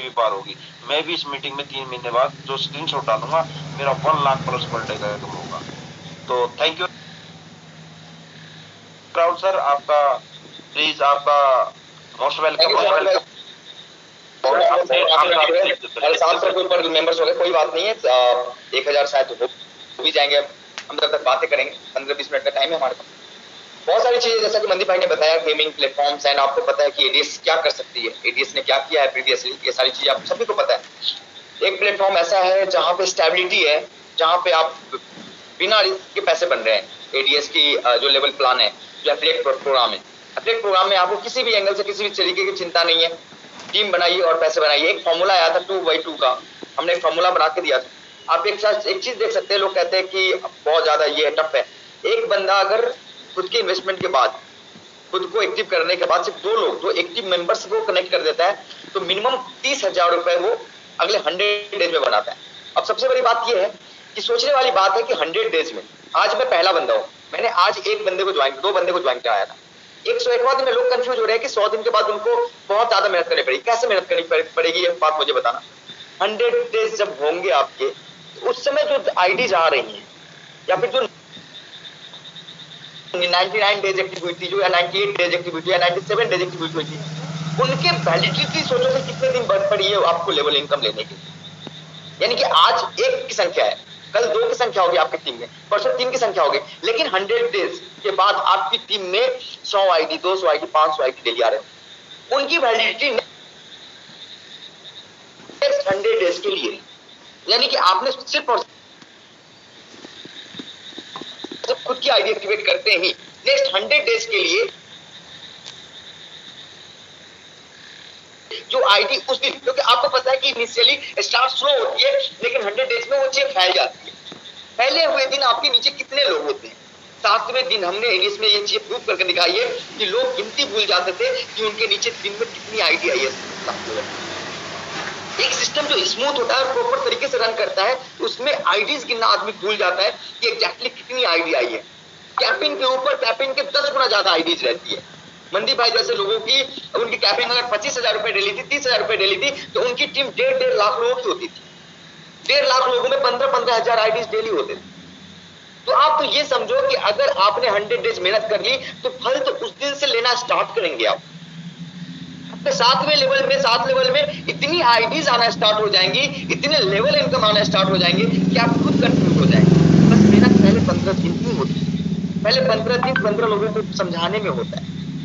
भी पार होगी। मैं भी इस मीटिंग में 3 महीने बाद जो स्क्रीनशॉट डालूंगा, मेरा 1 लाख प्लस पर डे का इनकम होगा। तो थैंक यू राहुल सर, आपका प्लीज आपका मोस्ट वेलकम है। सारे 700 के ऊपर मेंबर्स हो गए, कोई बात नहीं है, 1000 शायद हो भी जाएंगे। हम तब तक बातें करेंगे, 15-20 मिनट का टाइम है हमारे पास। बहुत सारी चीजें जैसा कि मनदीप भाई ने बताया, गेमिंग प्लेटफॉर्म्स एंड आपको पता है कि एडीएस क्या कर सकती है, एडीएस ने क्या किया है प्रीवियसली, ये सारी चीजें आप सभी को पता है। एक प्लेटफॉर्म ऐसा है जहां पे स्टेबिलिटी है, जहां पे आप बिना रिस्क के पैसे बन रहे हैं। एडीएस की जो लेवल प्लान है, जो एफिलिएट प्रोग्राम है, एफिलिएट प्रोग्राम में आपको किसी भी एंगल से किसी भी तरीके की चिंता नहीं है। टीम बनाइए और पैसे बनाइए। एक फॉर्मूला आया था 2x2 का, हमने एक फॉर्मूला बना के दिया था। आप एक चीज देख सकते हैं, लोग कहते हैं कि बहुत ज्यादा ये टफ है। एक बंदा अगर खुद की इन्वेस्टमेंट के बाद, खुद को एक्टिव करने के बाद सिर्फ 2 लोग, 2 एक्टिव मेंबर्स को कनेक्ट कर देता है, तो मिनिमम 30,000 रुपए वो अगले 100 डेज में बनाता है। अब सबसे बड़ी बात यह है कि सोचने वाली बात है कि 100 डेज में, आज मैं पहला बंदा हूं, मैंने आज एक बंदे को ज्वाइन, 2 बंदे को ज्वाइन कराया था। 101 दिन में लोग कंफ्यूज हो रहे हैं कि 100 दिन के बाद उनको बहुत ज्यादा मेहनत करनी पड़ेगी। कैसे मेहनत करनी पड़ेगी, ये बात मुझे बताना। 100 डेज जब होंगे आपके, उस समय जो आईडीज आ रही हैं, या फिर जो 99 डेज एक्टिविटी जो, या 98 डेज एक्टिविटी, या 97 डेज एक्टिविटी हुई थी, उनके वैलिडिटी सोचो कि कितने दिन बढ़ पड़ी है आपको लेवल इनकम लेने के लिए। यानी कि आज 1 की संख्या है, कल 2 की संख्या होगी आपकी टीम में, परसों 3 की संख्या होगी, लेकिन 100 डेज के बाद आपकी टीम में 100 आईडी, 200 आईडी, 500 आईडी डेली आ रहे हैं। उनकी वैलिडिटी नेक्स्ट 100 डेज के लिए। यानी कि आपने सिर्फ जब खुद की आईडी एक्टिवेट करते ही नेक्स्ट 100 डेज के लिए जो आईडी उस दिन, क्योंकि आपको पता है कि इनिशियली स्टार्ट स्लो होती है, लेकिन 100 डेज में वो चीज फैल जाती है। पहले हुए दिन आपके नीचे कितने लोग होते हैं, 7वें दिन हमने एडीएस में ये चीज प्रूव करके दिखाई है कि लोग गिनती भूल जाते थे कि उनके नीचे दिन में कितनी आईडी आई है। एक सिस्टम जो स्मूथ होता है और प्रॉपर तरीके से रन करता है, उसमें आईडीज गिनना आदमी भूल जाता है कि एग्जैक्टली कितनी आईडी आई है। कैपिंग के ऊपर कैपिंग के 10 गुना ज्यादा आईडीज रहती है। मनदीप भाई जैसे लोगों की, उनकी कैपिंग अगर 25,000 रुपए डेली थी, 30,000 रुपए डेली थी, तो उनकी टीम 1.5 लाख लोगों की होती थी। 1.5 लाख लोगों में 15-15 हजार आईडीज डेली होते थे। तो आप तो ये समझो कि अगर आपने 100 डेज मेहनत कर ली, तो फल तो उस दिन से लेना स्टार्ट करेंगे आप। 7वें लेवल में, 7 लेवल में इतनी आईडीज आना स्टार्ट हो जाएंगी, इतने लेवल इनकम आना स्टार्ट हो जाएंगे कि आप खुद कंफ्यूज हो जाएंगे। बस मेहनत पहले 15 दिन की होती है, पहले 15 दिन 15 लोगों को समझाने में होता है।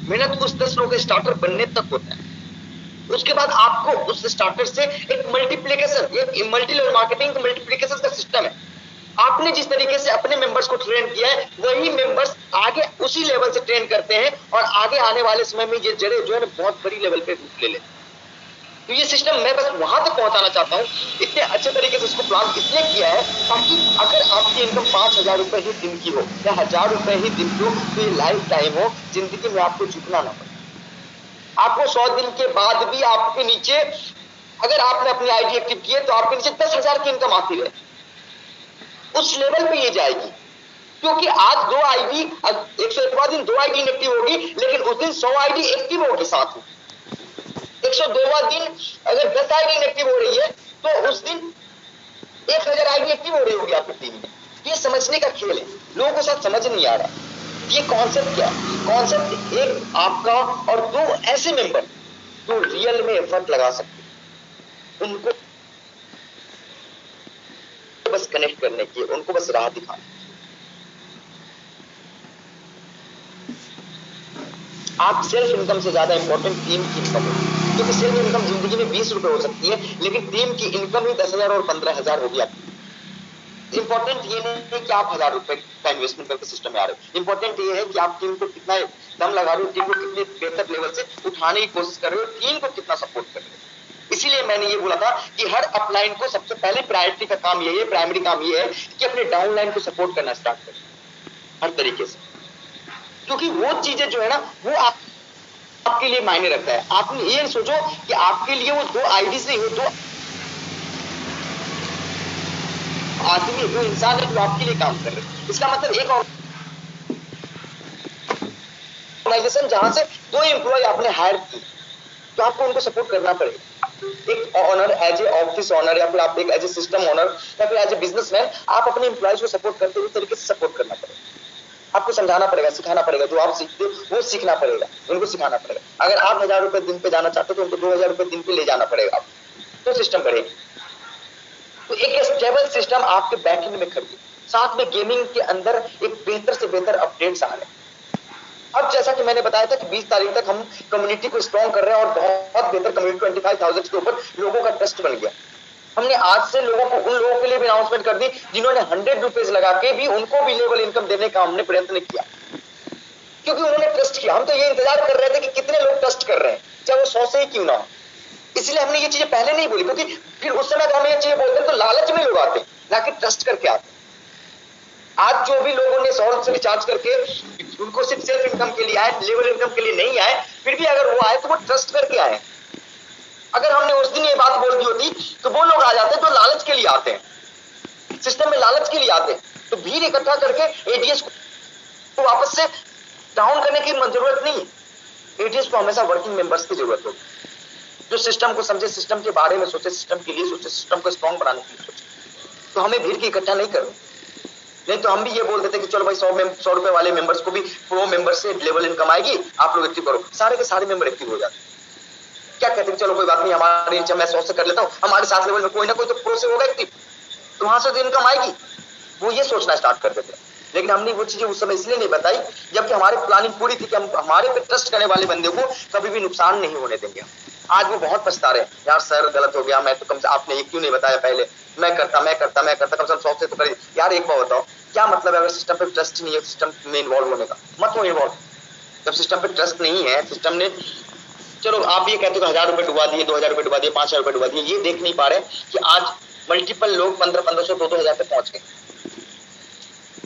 मेहनत उस 10 लोगों के स्टार्टर बनने तक होता है। उसके बाद आपको उस स्टार्टर से एक मल्टीप्लिकेशन, एक मल्टी लेवल मार्केटिंग मल्टीप्लिकेशन का सिस्टम है। आपने जिस तरीके से अपने मेंबर्स को ट्रेन किया है, वही मेंबर्स आगे उसी लेवल से ट्रेन करते हैं, और आगे आने वाले समय में ये जड़े जो है बहुत बड़ी लेवल पे रूप ले लेते हैं। तो ये सिस्टम मैं बस वहां तक पहुंचाना चाहता हूं। इतने अच्छे तरीके से इसको प्लान इसलिए किया है ताकि अगर आपकी इनकम 5,000 रुपए ही दिन की हो, या 1,000 रुपए ही दिन की हो, तो ये लाइफ टाइम हो, जिंदगी में आपको झुकना ना पड़े। आपको 100 दिन के बाद भी आपके नीचे, अगर आपने अपनी आईडी एक्टिव की है, तो आपके नीचे 10,000 की इनकम आती है। उस लेवल पे ये जाएगी, क्योंकि आज 2 आईडी, 101वां दिन 2 आईडी इनएक्टिव होगी, लेकिन उस दिन 100 आईडी एक्टिव होगी साथ में। 102वां दिन अगर 10 आईडी इनएक्टिव हो रही है, तो उस दिन 1,000 आईडी एक्टिव हो रही होगी आपकी टीम में। ये समझने का खेल है, लोगों को शायद समझ नहीं आ रहा ये कॉन्सेप्ट क्या है। कॉन्सेप्ट एक आपका और 2 ऐसे मेंबर जो रियल में एफर्ट लगा सकते, उनको बस कनेक्ट करने की, उनको बस राह दिखाना। आप सेल्फ इनकम से ज्यादा इंपॉर्टेंट टीम की इनकम है, क्योंकि सेल्फ इनकम जिंदगी में 20 रुपए हो सकती है, लेकिन टीम की इनकम ही 10,000 और 15,000 होगी आपकी। इंपॉर्टेंट ये नहीं है कि आप 1,000 रुपए का इन्वेस्टमेंट करके सिस्टम में आ रहे हो, इंपॉर्टेंट ये है कि आप टीम को कितना दम लगा रहे हो, टीम को कितने बेहतर लेवल से उठाने की कोशिश कर रहे हो, टीम को कितना सपोर्ट कर रहे हो। इसीलिए मैंने ये बोला था कि हर अपलाइन को सबसे पहले प्रायोरिटी का काम यही है, प्राइमरी काम ये है कि अपने डाउनलाइन को सपोर्ट करना स्टार्ट करें हर तरीके से, क्योंकि वो चीजें जो है ना, वो आपके लिए मायने रखता है। आपने ये सोचो कि आपके लिए वो 2 आईडीज नहीं, वो 2 आदमी, वो इंसान है जो आपके लिए काम कर रहे हैं। इसका मतलब एक ऑर्गेनाइजेशन जहां से 2 एम्प्लॉय आपने हायर की, तो आपको उनको सपोर्ट करना पड़ेगा। एक owner, as a office owner या फिर आप एक एज ए सिस्टम ऑनर या फिर एज ए बिजनेसमैन, आप अपने एम्प्लॉयज को सपोर्ट करते हुए तरीके से सपोर्ट करना पड़ेगा। आपको समझाना पड़ेगा, सिखाना पड़ेगा, जो आप सीखते हो वो सीखना पड़ेगा, उनको सिखाना पड़ेगा। अगर आप 1000 रुपए दिन पे जाना चाहते हो तो उनको 2000 रुपए दिन पे ले जाना पड़ेगा, तो सिस्टम बढ़ेगी। तो एक स्टेबल सिस्टम आपके बैकएंड में खड़ी, साथ में गेमिंग के अंदर एक बेहतर से बेहतर अपडेट्स आ रहे हैं। अब जैसा कि मैंने बताया था कि 20 तारीख तक हम कम्युनिटी को स्ट्रॉन्ग कर रहे हैं और बहुत बेहतर कम्युनिटी, 25,000 के ऊपर लोगों का ट्रस्ट बन गया। हमने आज से लोगों को, उन लोगों के लिए भी अनाउंसमेंट कर दी जिन्होंने 100 रुपीज लगा के भी उनको भी लेवल इनकम देने का हमने प्रयत्न किया, क्योंकि उन्होंने ट्रस्ट किया। हम तो ये इंतजार कर रहे थे कि कितने लोग ट्रस्ट कर रहे हैं, चाहे वो 100 से ही क्यों ना हो। इसलिए हमने ये चीजें पहले नहीं बोली, क्योंकि फिर उस समय हम ये चीजें बोलते हैं तो लालच में लोग आते हैं, ना कि ट्रस्ट करके आते। आज जो भी लोगों ने 100 से रिचार्ज करके उनको सिर्फ सेल्फ इनकम के लिए आए, लेवल इनकम के लिए नहीं आए, फिर भी अगर वो आए तो वो ट्रस्ट करके आए। अगर हमने उस दिन ये बात बोल दी होती तो वो लोग आ जाते जो लालच के लिए आते हैं, सिस्टम में लालच के लिए आते हैं। तो भीड़ इकट्ठा करके एडीएस को वापस से डाउन करने की जरूरत नहीं है। एडीएस को हमेशा वर्किंग मेंबर्स की जरूरत होगी, जो सिस्टम को समझे, सिस्टम के बारे में सोचे, सिस्टम के लिए सोचे, सिस्टम को स्ट्रॉन्ग बनाने के लिए सोचे। तो हमें भीड़ की इकट्ठा नहीं करनी। नहीं तो हम भी ये बोल देते कि चलो भाई 100 रुपए वाले मेंबर्स को भी प्रो मेंबर से लेवल इनकम आएगी, आप लोग एक्टिव करो, सारे के सारे मेंबर एक्टिव हो जाते। क्या कहते हैं चलो कोई बात नहीं, हमारे नीचे मैं 100 से कर लेता हूँ, हमारे साथ लेवल में कोई ना कोई तो प्रो से होगा एक्टिव, तो वहां से तो इनकम आएगी। वो ये सोचना स्टार्ट कर देते। लेकिन हमने वो चीजें उस समय इसलिए नहीं बताई जबकि हमारी प्लानिंग पूरी थी कि हम हमारे पे ट्रस्ट करने वाले बंदे को कभी भी नुकसान नहीं होने देंगे। आज वो बहुत पछता रहे, यार सर गलत हो गया, मैं तो कम से आपने ये क्यों नहीं बताया पहले, मैं करता कम से कम 100 से तो कर। यार एक बात बताओ, क्या मतलब है अगर सिस्टम पे ट्रस्ट नहीं है, सिस्टम में इन्वॉल्व होने का मत हो इन्वॉल्व। जब सिस्टम पे ट्रस्ट नहीं है, सिस्टम ने, चलो आप ये कहते हो 1000 रुपए डुबा दिए, 2000 रुपए डुबा दिए, 5000 रुपए डुबा दिए, ये देख नहीं पा रहे कि आज मल्टीपल लोग 1500, 2000 पे पहुंच गए,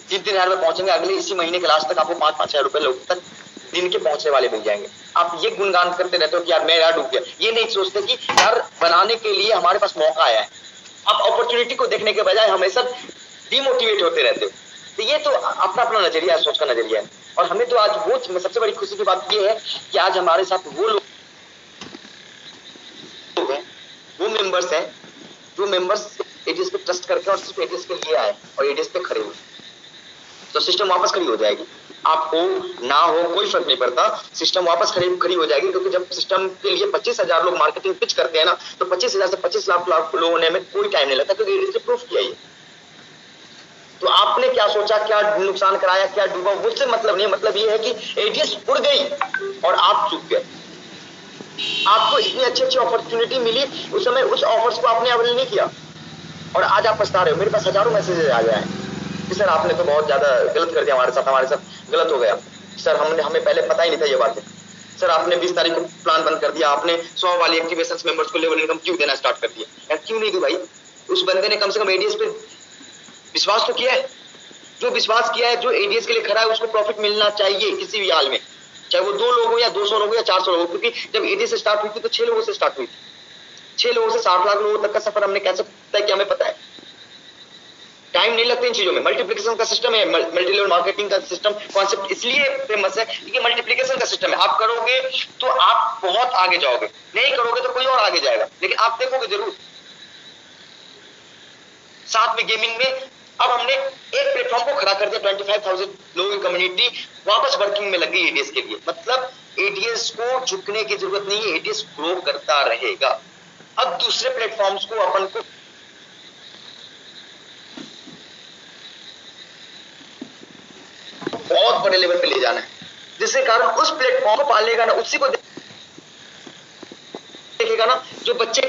3-3000 पे पहुंचेंगे। अगले इसी महीने के लास्ट तक आपको 5-5 हजार रुपए लोग तक दिन के पहुंचने वाले मिल जाएंगे। आप ये गुणगान करते रहते हो कि यार मैं यार डूब गया, ये नहीं सोचते कि यार बनाने के लिए हमारे पास मौका आया है। आप अपॉर्चुनिटी को देखने के बजाय हमेशा डिमोटिवेट होते रहते हो। तो ये तो अपना अपना नजरिया है, सोच का नजरिया है। और हमें तो आज वो सबसे बड़ी खुशी की बात ये है कि आज हमारे साथ वो लोग हैं, वो मेंबर्स हैं जो मेंबर्स एडीएस पे ट्रस्ट करके और सिर्फ एडीएस के लिए आए और एडीएस पे खड़े हुए। तो सिस्टम वापस खड़ी हो जाएगी, आप हो ना हो कोई फर्क नहीं पड़ता, सिस्टम वापस खड़ी हो जाएगी। क्योंकि जब सिस्टम के लिए 25,000 लोग मार्केटिंग पिच करते हैं ना, तो 25,000 से 25 लाख लोग होने में कोई टाइम नहीं लगता, क्योंकि एडीएस ने प्रूफ किया ये। तो आपने क्या सोचा, क्या नुकसान कराया, क्या डूबा, उससे मतलब नहीं। मतलब ये है कि एडीएस उड़ गई और आप चूक गए। आपको इतनी अच्छी अपॉर्चुनिटी मिली, उस समय उस ऑफर्स को आपने अवेल नहीं किया और आज आप पछता रहे हो। मेरे पास हजारों मैसेजेस आ गए हैं कि सर आपने तो बहुत ज्यादा गलत कर दिया, हमारे साथ गलत हो गया सर, हमें पहले पता ही नहीं था ये बात है सर, आपने 20 तारीख को प्लान बंद कर दिया, आपने 100 वाली एक्टिवेशन मेंबर्स को लेवल इनकम क्यों देना स्टार्ट कर दिया। यार क्यों नहीं दी भाई, उस बंदे ने कम से कम एडीएस पे विश्वास तो किया है। जो विश्वास किया है, जो एडीएस के लिए खड़ा है, उसको प्रॉफिट मिलना चाहिए किसी भी हाल में, चाहे वो 2 लोग हो या 200 लोग हो या 400 लोग हो। क्योंकि जब एडीएस स्टार्ट हुई थी तो 6 लोगों से स्टार्ट हुई थी, 6 लोगों से 60 लाख लोगों तक का सफर हमने कैसे तय किया हमें पता है। टाइम नहीं लगता इन चीजों में। मल्टीप्लिकेशन का सिस्टम है, मल्टी लेवल मार्केटिंग का सिस्टम कॉन्सेप्ट इसलिए फेमस है कि मल्टीप्लिकेशन का सिस्टम है। आप करोगे तो आप बहुत आगे जाओगे, नहीं करोगे तो कोई और आगे जाएगा, लेकिन आप देखोगे जरूर। साथ में गेमिंग में अब हमने एक प्लेटफॉर्म को खड़ा कर दिया, 25,000 लोगों की कम्युनिटी वापस वर्किंग में लग गई एडीएस के लिए। मतलब एडीएस को झुकने की जरूरत नहीं है, एडीएस ग्रो करता रहेगा। अब दूसरे प्लेटफॉर्म्स को अपन को बहुत बड़े लेवल पे ले जाना है, जिसके कारण उस प्लेटफॉर्म को पालेगा ना, उसी को देखेगा ना जो बच्चे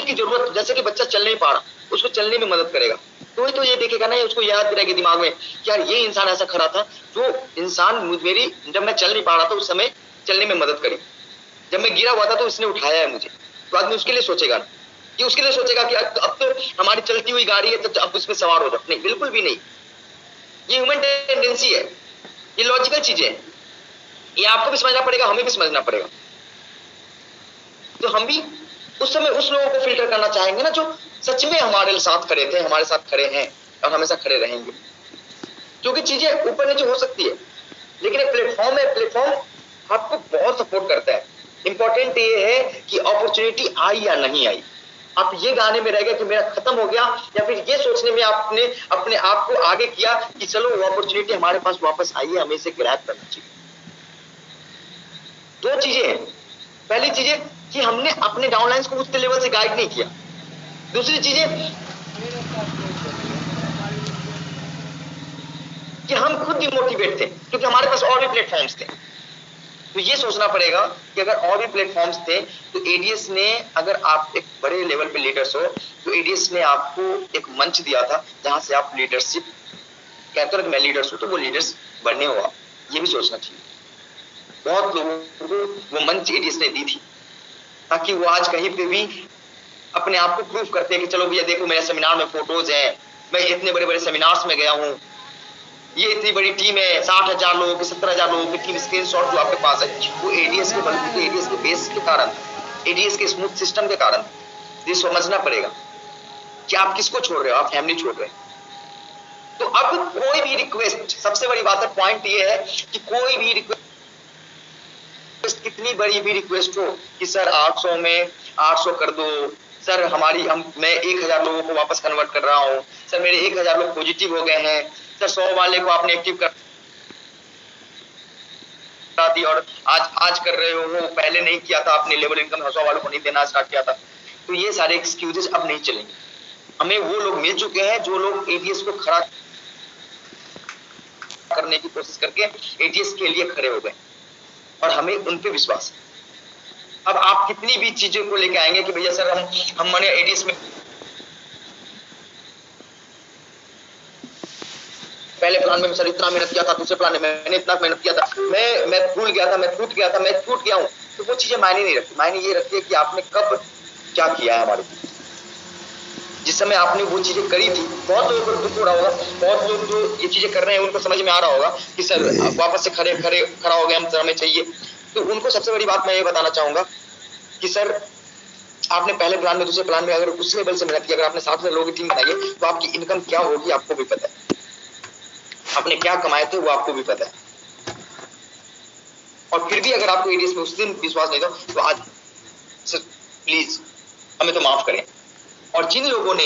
की जरूरत, जैसे कि बच्चा चल नहीं पा रहा, उसको चलने में मदद करेगा। तो ये देखेगा ना, उसको याद रहेगा दिमाग में कि यार ये इंसान ऐसा खड़ा था, जो इंसान मेरी जब मैं चल नहीं पा रहा था उस समय चलने में मदद करी, जब मैं गिरा हुआ था तो उसने उठाया है मुझे। तो आदमी उसके लिए सोचेगा ना, कि उसके लिए सोचेगा कि अब तो हमारी चलती हुई गाड़ी है तो अब उसमें सवार हो जाओ। नहीं, बिल्कुल भी नहीं। ये ह्यूमन टेंडेंसी है, ये लॉजिकल चीजें हैं, ये आपको भी समझना पड़ेगा, हमें भी समझना पड़ेगा। तो हम भी उस समय उस लोगों को फिल्टर करना चाहेंगे ना जो सच में हमारे साथ खड़े थे, हमारे साथ खड़े हैं और हमेशा खड़े रहेंगे। क्योंकि चीजें ऊपर नीचे हो सकती है, लेकिन एक प्लेटफॉर्म है, प्लेटफॉर्म आपको बहुत सपोर्ट करता है। इंपॉर्टेंट ये है कि अपॉर्चुनिटी आई या नहीं आई। आप ये गाने में रह गए कि मेरा खत्म हो गया, या फिर ये सोचने में आपने अपने आप को आगे किया कि चलो वो अपॉर्चुनिटी हमारे पास वापस आई है, हमें इसे ग्रैब करना चाहिए। दो चीजें हैं। पहली चीज है कि हमने अपने डाउनलाइंस को उस लेवल से गाइड नहीं किया। दूसरी चीज है कि हम खुद डिमोटिवेट थे क्योंकि हमारे पास और भी प्लेटफॉर्म्स थे। तो ये सोचना पड़ेगा कि अगर और भी प्लेटफॉर्म्स थे तो एडीएस ने, अगर आप एक बड़े लेवल पे लीडर्स हो तो एडीएस ने आपको एक मंच दिया था जहां से आप लीडरशिप कहते हो कि मैं लीडर्स हूं तो वो लीडर्स बनने हो आप, ये भी सोचना चाहिए। बहुत लोगों को वो मंच एडीएस ने दी थी ताकि वो आज कहीं पे भी अपने आप को प्रूव करते हैं कि चलो भैया देखो मेरे सेमिनार में फोटोज है, मैं इतने बड़े बड़े सेमिनार्स में गया हूं, ये इतनी बड़ी टीम है, 60,000 लोगों की, 17,000 लोगों की टीम, स्क्रीनशॉट जो आपके पास है वो एडीएस के बलबूते, एडीएस के बेस के कारण, एडीएस के स्मूथ सिस्टम के कारण। ये समझना पड़ेगा कि आप किसको छोड़ रहे हो, आप फैमिली छोड़ रहे हो। तो अब कोई भी रिक्वेस्ट, सबसे बड़ी बात है, पॉइंट ये है कि कोई भी रिक्वेस्ट, कितनी बड़ी भी रिक्वेस्ट हो कि सर 800 में 800 कर दो, सर मैं 1,000 लोगों को वापस कन्वर्ट कर रहा हूं, सर मेरे 1,000 लोग पॉजिटिव हो गए हैं, सर 100 वाले को आपने एक्टिव कर दी और आज कर रहे हो, वो पहले नहीं किया था आपने, लेवल इनकम 100 वालों को नहीं देना स्टार्ट किया था। तो ये सारे एक्सक्यूजेस अब नहीं चलेंगे। हमें वो लोग मिल चुके हैं जो लोग एडीएस को खड़ा करने की कोशिश करके एडीएस के लिए खड़े हो गए और हमें उन पे विश्वास है। अब आप कितनी भी चीजों को लेके आएंगे कि भैया सर हमने एडीएस में पहले प्लान में सर इतना मेहनत किया था, दूसरे प्लान में मैंने इतना मेहनत किया था, मैं भूल गया था, मैं टूट गया था, मैं टूट गया हूं, तो वो चीजें मायने नहीं रखती। मायने ये रखती है कि आपने कब क्या किया है हमारे लिए। जिस समय आपने वो चीजें करी थी, बहुत लोगों को दुख हो रहा होगा, बहुत लोग जो ये चीजें कर रहे हैं उनको समझ में आ रहा होगा कि सर वापस से खड़ा हो गए हम, हमें चाहिए। तो उनको सबसे बड़ी बात मैं ये बताना चाहूंगा कि सर आपने पहले प्लान में, दूसरे प्लान में अगर उस लेवल से मेहनत की, अगर आपने 7 लोगों की टीम बनाई है तो आपकी इनकम क्या होगी आपको भी पता है, आपने क्या कमाए थे वो आपको भी पता है। और फिर भी अगर आपको एडीएस में उस दिन विश्वास नहीं था तो आज सर प्लीज हमें तो माफ करें। और जिन लोगों ने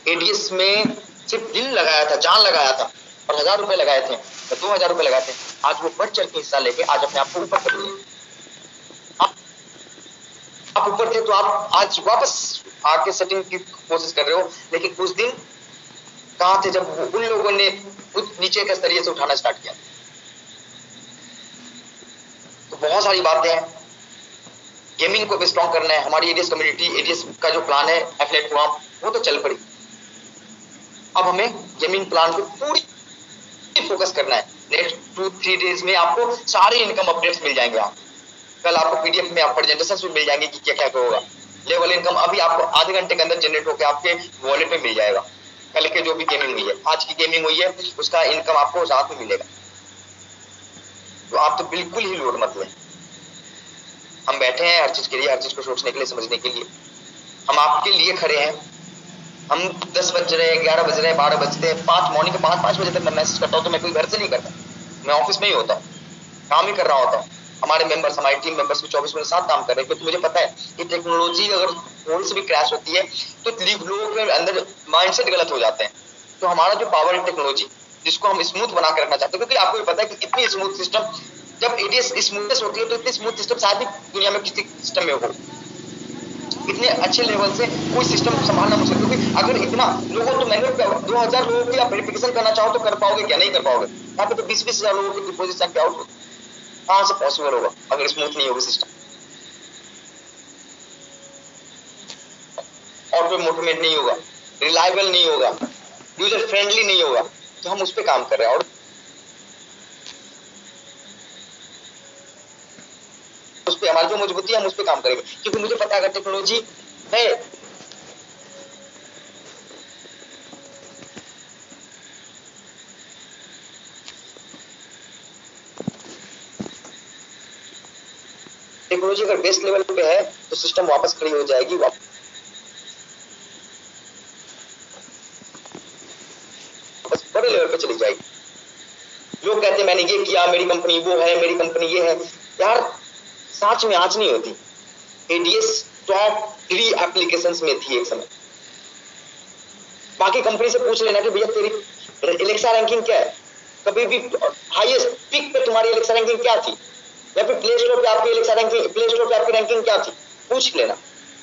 एडीएस में सिर्फ दिल लगाया था, जान लगाया था और 1,000 रुपए लगाए थे या 2,000 रुपए लगाए थे, आज वो बढ़ चढ़ के हिस्सा लेके आज अपने आप को ऊपर कर लिए। आप ऊपर थे तो आप आज वापस आके सेटिंग की कोशिश कर रहे हो, लेकिन उस दिन कहां थे जब उन लोगों ने नीचे के स्तरीय से उठाना स्टार्ट किया। तो बहुत सारी बातें हैं, गेमिंग को भी स्ट्रॉन्ग करना है। हमारी एडीएस कम्युनिटी, एडीएस का जो प्लान है एफिलिएट प्रोग्राम, वो तो चल पड़ी। अब हमें गेमिंग प्लान को पूरी फोकस करना है। नेक्स्ट 2-3 डेज में आपको सारे इनकम अपडेट्स मिल जाएंगे। आप कल आपको पीडीएफ में आप प्रेजेंटेशन मिल जाएंगे कि क्या क्या होगा। लेवल इनकम अभी आपको आधे घंटे के अंदर जनरेट होकर आपके वॉलेट में मिल जाएगा। कल के जो भी गेमिंग हुई है, आज की गेमिंग हुई है, उसका इनकम आपको रात में मिलेगा। तो आप तो बिल्कुल ही लोड मत लें। हम बैठे हैं हर चीज के लिए, हर चीज को सोचने के लिए, समझने के लिए। हम आपके लिए खड़े हैं। हम 10 बज रहे हैं, 11 बज रहे हैं, 12 बजते हैं, 5 मॉर्निंग के 5 बजे तक मैं मैसेज करता हूँ तो मैं कोई घर से नहीं करता, मैं ऑफिस में ही होता हूँ, काम ही कर रहा होता हूँ। हमारे मेंबर्स, हमारी टीम मेंबर्स भी 24 घंटे साथ काम कर रहे हैं, क्योंकि मुझे पता है कि टेक्नोलॉजी अगर थोड़ी सी भी क्रैश होती है तो लोगों के अंदर माइंडसेट गलत हो जाते हैं। तो हमारा जो पावर है टेक्नोलॉजी, जिसको हम स्मूथ बना के रखना चाहते हैं, क्योंकि आपको भी पता है कि इतनी स्मूथ सिस्टम, जब एडीएस स्मूथनेस होती है तो इतनी स्मूथ सिस्टम शायद ही दुनिया में किसी सिस्टम में हो। इतने अच्छे लेवल से कोई सिस्टम संभालना मुश्किल, क्योंकि अगर इतना लोगों तो मैनुअल 2,000 लोगों की आप वेरिफिकेशन करना चाहो तो कर पाओगे क्या? नहीं कर पाओगे। यहाँ पे तो 20-20 हजार लोगों की डिपोजिट पे आउट कहां से पॉसिबल होगा अगर स्मूथ नहीं होगी सिस्टम, ऑटो मोटिवेट नहीं होगा, रिलायबल नहीं होगा, यूजर फ्रेंडली नहीं होगा। तो हम उस पर काम कर रहे हैं और उस पर हमारी जो मजबूती है हम उस पर काम करेंगे, क्योंकि मुझे पता है अगर टेक्नोलॉजी है टेक्नोलॉजी अगर बेस्ट लेवल पे है तो सिस्टम वापस खड़ी हो जाएगी, वापस बड़े लेवल पे चली जाएगी। लोग कहते हैं मैंने ये किया, मेरी कंपनी वो है, मेरी कंपनी ये है। यार सच में आज नहीं होती। एडीएस टॉप 3 एप्लीकेशंस में थी एक समय। बाकी कंपनी से पूछ लेना कि भैया तेरी एलेक्सा रैंकिंग क्या है, कभी भी हाईएस्ट पिक पे तुम्हारी एलेक्सा रैंकिंग क्या थी, या फिर प्ले स्टोर पे आपकी एलेक्सा रैंकिंग, प्ले स्टोर पे आपकी रैंकिंग क्या थी, पूछ लेना।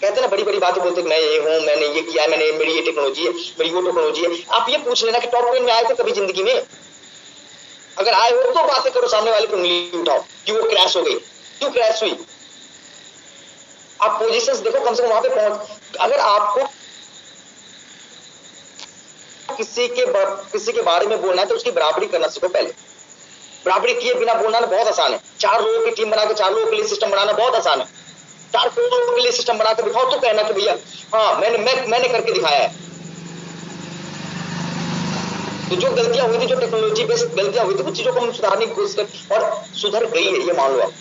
कहते ना बड़ी बड़ी बातें बोलते मैं ये हूँ, मैंने ये किया है, मैंने मेरी ये टेक्नोलॉजी है, मेरी वो टेक्नोलॉजी है। आप ये पूछ लेना कि टॉप 10 में आए थे कभी जिंदगी में? अगर आए हो तो बातें करो, सामने वाले को उंगली उठाओ कि वो क्रैश हो गई, क्यों क्रैश हुई। आप पोजीशंस देखो, कम से कम वहां पे पहुंच। अगर आपको किसी के बारे में बोलना है तो उसकी बराबरी करना सीखो पहले। बराबरी किए बिना बोलना बहुत आसान है। 4 लोगों की टीम बना के 4 लोगों के लिए सिस्टम बनाना बहुत आसान है। 4 लोगों के लिए सिस्टम बना के दिखाओ तो कहना कि भैया हाँ मैंने करके दिखाया है। तो जो गलतियां हुई थी, जो टेक्नोलॉजी बेस्ड गलतियां हुई थी, वो चीजों को हम सुधारने की कोशिश कर और सुधर गई है, ये मान लो आप।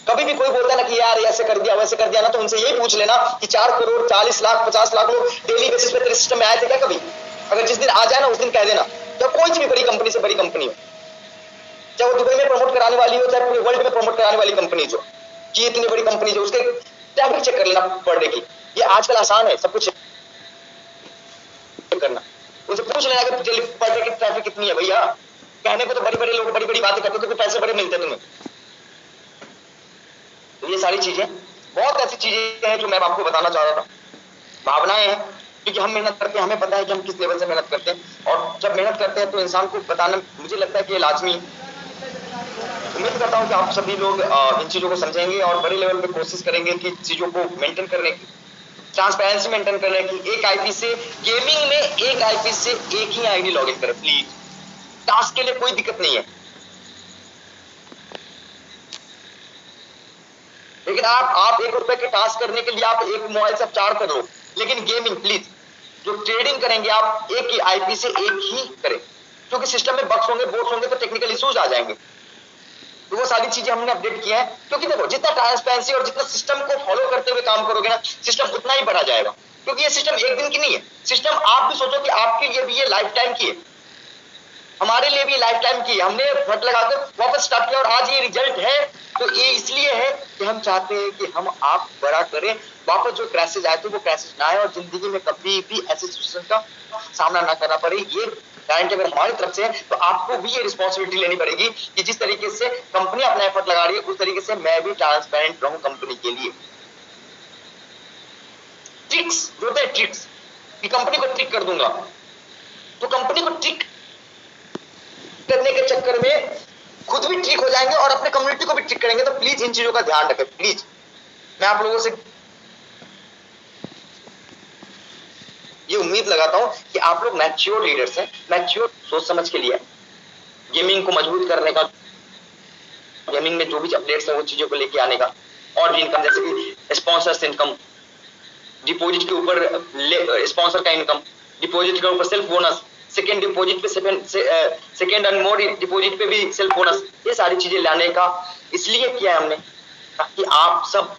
कभी भी कोई बोलता है ना कि यार ऐसे कर दिया वैसे कर दिया ना, तो उनसे यही पूछ लेना कि 4 करोड़ 40 लाख 50 लाख लोग डेली बेसिस पे तेरे सिस्टम में आए थे क्या कभी? अगर जिस दिन आ जाए ना उस दिन कह देना। चाहे कोई भी बड़ी कंपनी से बड़ी कंपनी हो, चाहे वो दुबई में प्रमोट कराने वाली हो, चाहे पूरे वर्ल्ड में प्रमोट कराने वाली कंपनी हो, कि इतनी बड़ी कंपनी जो, उसके ट्रैफिक चेक कर लेना पर डे की। ये आजकल आसान है सब कुछ करना। उनसे पूछ लेना कि डेली पर डे की ट्रैफिक कितनी है भैया। कहने को तो बड़ी बड़ी लोग बड़ी बड़ी बातें करते हैं, तो पैसे बड़े मिलते हैं तुम्हें। तो ये सारी चीजें, बहुत ऐसी चीजें हैं जो मैं आपको बताना चाह रहा था। भावनाएं हैं, क्योंकि हम मेहनत करते हैं, हमें पता है कि हम किस लेवल से मेहनत करते हैं, और जब मेहनत करते हैं तो इंसान को बताना मुझे लगता है कि ये लाजमी। उम्मीद करता हूं कि आप सभी लोग इन चीजों को समझेंगे और बड़े लेवल पे कोशिश करेंगे कि चीजों को मेंटेन करने की, ट्रांसपेरेंसी मेंटेन करने की। एक आईपी से गेमिंग में एक आईपी से एक ही आईडी लॉगिन करें प्लीज। टास्क के लिए कोई दिक्कत नहीं है, लेकिन आप 1 रुपए के टास्क करने के लिए आप एक मोबाइल से 4 कर लो, लेकिन गेमिंग प्लीज जो ट्रेडिंग करेंगे आप एक ही आईपी से एक ही करें, क्योंकि सिस्टम में बग्स होंगे, बोट्स होंगे, तो टेक्निकल इश्यूज आ जाएंगे। तो वो सारी चीजें हमने अपडेट किया है, क्योंकि देखो जितना ट्रांसपेरेंसी और जितना सिस्टम को फॉलो करते हुए काम करोगे ना, सिस्टम उतना ही बढ़ा जाएगा। क्योंकि ये सिस्टम एक दिन की नहीं है। सिस्टम आप भी सोचो कि आपके लिए भी ये लाइफ टाइम की है, हमारे लिए भी लाइफ टाइम की। हमने फट लगाकर वापस स्टार्ट किया और आज ये रिजल्ट है। तो ये इसलिए है कि हम चाहते हैं कि हम आप बड़ा करें, वापस जो क्रैशेज आए थे वो क्रैशेज ना आए, और जिंदगी में कभी भी ऐसे सिचुएशन का सामना ना करना पड़े। ये गारंटी अगर हमारी तरफ से है, तो आपको भी ये रिस्पॉन्सिबिलिटी लेनी पड़ेगी कि जिस तरीके से कंपनी अपना एफर्ट लगा रही है, उस तरीके से मैं भी ट्रांसपेरेंट रहूं कंपनी के लिए। ट्रिक्स जो होते हैं, ट्रिक्स कि कंपनी को ट्रिक कर दूंगा, तो कंपनी को ट्रिक करने के चक्कर में खुद भी ट्रिक हो जाएंगे और अपने कम्युनिटी को भी ट्रिक करेंगे। तो प्लीज इन चीजों का ध्यान रखें प्लीज। मैं आप लोगों से ये उम्मीद लगाता हूं कि आप लोग मैच्योर लीडर्स हैं, मैच्योर सोच समझ के लिए गेमिंग को मजबूत करने का, गेमिंग में जो भी अपडेट्स हैं वो चीजों को लेके आने का, और भी इनकम जैसे कि स्पॉन्सर्स इनकम, डिपॉजिट के ऊपर स्पॉन्सर का इनकम, डिपॉजिट के ऊपर सेल्फ बोनस, सेकेंड डिपॉजिट पे सेकेंड एंड मोर डिपॉजिट पे भी सेल्फ बोनस, ये सारी चीजें लाने का इसलिए किया है हमने, ताकि आप सब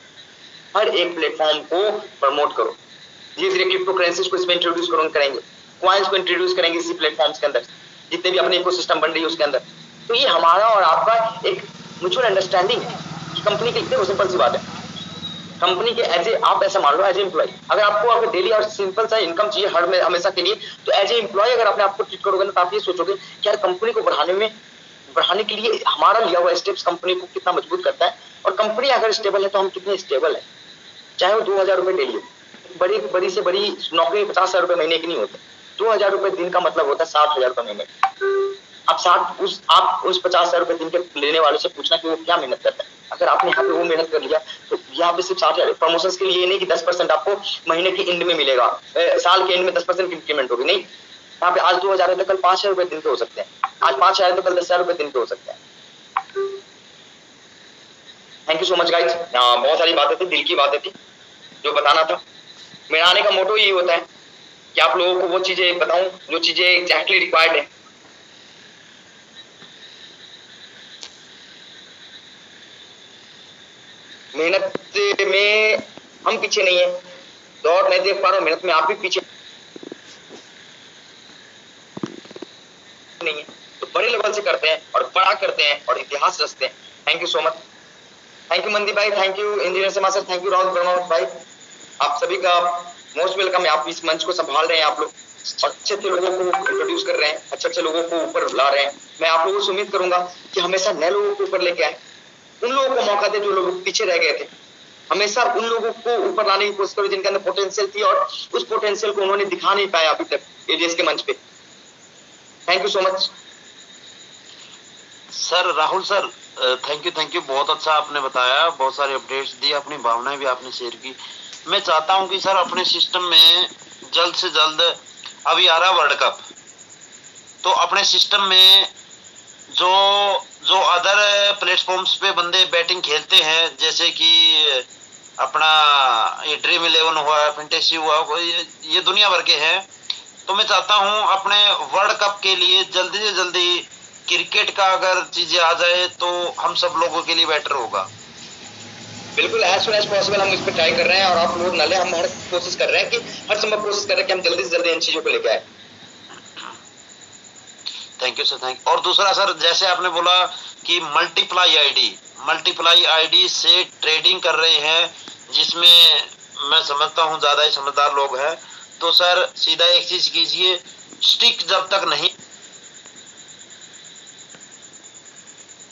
हर एक प्लेटफॉर्म को प्रमोट करो। धीरे धीरे क्रिप्टो करेंसीज को इसमें इंट्रोड्यूस करेंगे, क्वाइंस को इंट्रोड्यूस करेंगे इसी प्लेटफॉर्म्स के अंदर, जितने भी अपने इकोसिस्टम बन रही है उसके अंदर। तो ये हमारा और आपका एक म्यूचुअल अंडरस्टैंडिंग है कि कंपनी के लिए सिंपल सी बात है, कंपनी के एज ए आप ऐसा मान लो एज ए एम्प्लॉय, अगर आपको अगर डेली और सिंपल सा इनकम चाहिए हर में हमेशा के लिए, तो एज ए एम्प्लॉय अगर अपने आप को ट्रीट करोगे ना, तो आप ये सोचोगे कि यार कंपनी को बढ़ाने के लिए हमारा लिया हुआ स्टेप्स कंपनी को कितना मजबूत करता है, और कंपनी अगर स्टेबल है तो हम कितने स्टेबल है। चाहे वो 2000 रुपए डेली, बड़ी से बड़ी नौकरी 50,000 रुपए महीने की नहीं होती, 2000 रुपए दिन का मतलब होता है 60,000 रुपए महीने। आप उस 50,000 रुपए दिन के लेने वालों से पूछना कि वो क्या मेहनत करता है। अगर आपने यहाँ पे वो मेहनत कर लिया, तो यहाँ पे सिर्फ 60,000 प्रमोशन के लिए नहीं कि 10% आपको महीने के एंड में मिलेगा, साल के एंड में 10% इंक्रीमेंट होगी, नहीं। यहाँ पे आज 2000 है तो कल 5,000 रुपए दिन पे हो सकते हैं, आज 5,000 है तो कल 10,000 रुपए दिन पे हो सकते हैं। Thank you so much guys. बहुत सारी बातें थी, दिल की बातें थी जो बताना था। मेरा आने का मोटो यही होता है कि आप लोगों को वो चीजें बताऊं जो चीजें एग्जैक्टली रिक्वायर्ड है। मेहनत में हम पीछे नहीं है, दौड़ नहीं देख पा रहा हूं, मेहनत में आप भी पीछे नहीं है, तो बड़े लेवल से करते हैं और बड़ा करते हैं और इतिहास रचते हैं। Thank you so much. Thank you मंदी भाई, thank you engineer Sharma sir, thank you Rahul Verma भाई, आप सभी का मोस्ट वेलकम है। आप इस मंच को संभाल रहे हैं, आप लोग अच्छे अच्छे लोगों को इंट्रोड्यूस कर रहे हैं, अच्छे अच्छे लोगों को ऊपर ला रहे हैं। मैं आप लोगों से उम्मीद करूंगा कि हमेशा नए लोगों को ऊपर लेके आए, उन लोगों को मौका दे जो लोग पीछे रह गए थे। हमेशा उन लोगों को ऊपर लाने की कोशिश करो जिनके अंदर पोटेंशियल थी और उस पोटेंशियल को उन्होंने दिखा नहीं पाया अभी तक एडीएस के मंच पे। Thank you so much sir. Rahul sir, thank you, बहुत अच्छा आपने बताया, बहुत सारे अपडेट्स दिए, अपनी भावनाएं भी आपने शेयर की। मैं चाहता हूं कि सर अपने सिस्टम में जल्द से जल्द, अभी आ रहा वर्ल्ड कप, तो अपने सिस्टम में जो जो अदर प्लेटफॉर्म्स पे बंदे बैटिंग खेलते हैं, जैसे कि अपना ये ड्रीम 11 हुआ, फैंटेसी हुआ, ये दुनिया भर के हैं, तो मैं चाहता हूं अपने वर्ल्ड कप के लिए जल्दी से जल्दी क्रिकेट का अगर चीजें आ जाए तो हम सब लोगों के लिए बेटर होगा। बिल्कुल एज सुन एज पॉसिबल हम इस पर ट्राई कर रहे हैं और आप लोग नाले हम हर कोशिश कर रहे हैं कि हर संभव कोशिश कर रहे हैं कि हम जल्दी से जल्दी इन चीजों को लेके आए। Thank you sir, thank. और दूसरा सर, जैसे आपने बोला कि मल्टीप्लाई आईडी से ट्रेडिंग कर रहे हैं, जिसमें मैं समझता हूं ज्यादा ही समझदार लोग हैं, तो सर सीधा एक चीज कीजिए, स्टिक जब तक नहीं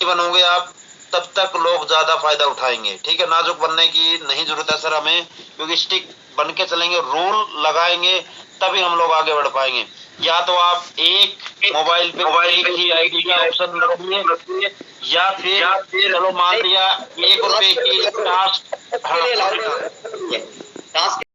बनोगे आप तब तक लोग ज्यादा फायदा उठाएंगे। ठीक है, नाजुक बनने की नहीं जरूरत है सर हमें, क्योंकि स्टिक बन के चलेंगे, रूल लगाएंगे, तभी हम लोग आगे बढ़ पाएंगे। या तो आप एक मोबाइल पे एक ही आईडी का ऑप्शन रखिए, या फिर चलो मान लिया ₹1 की टास्क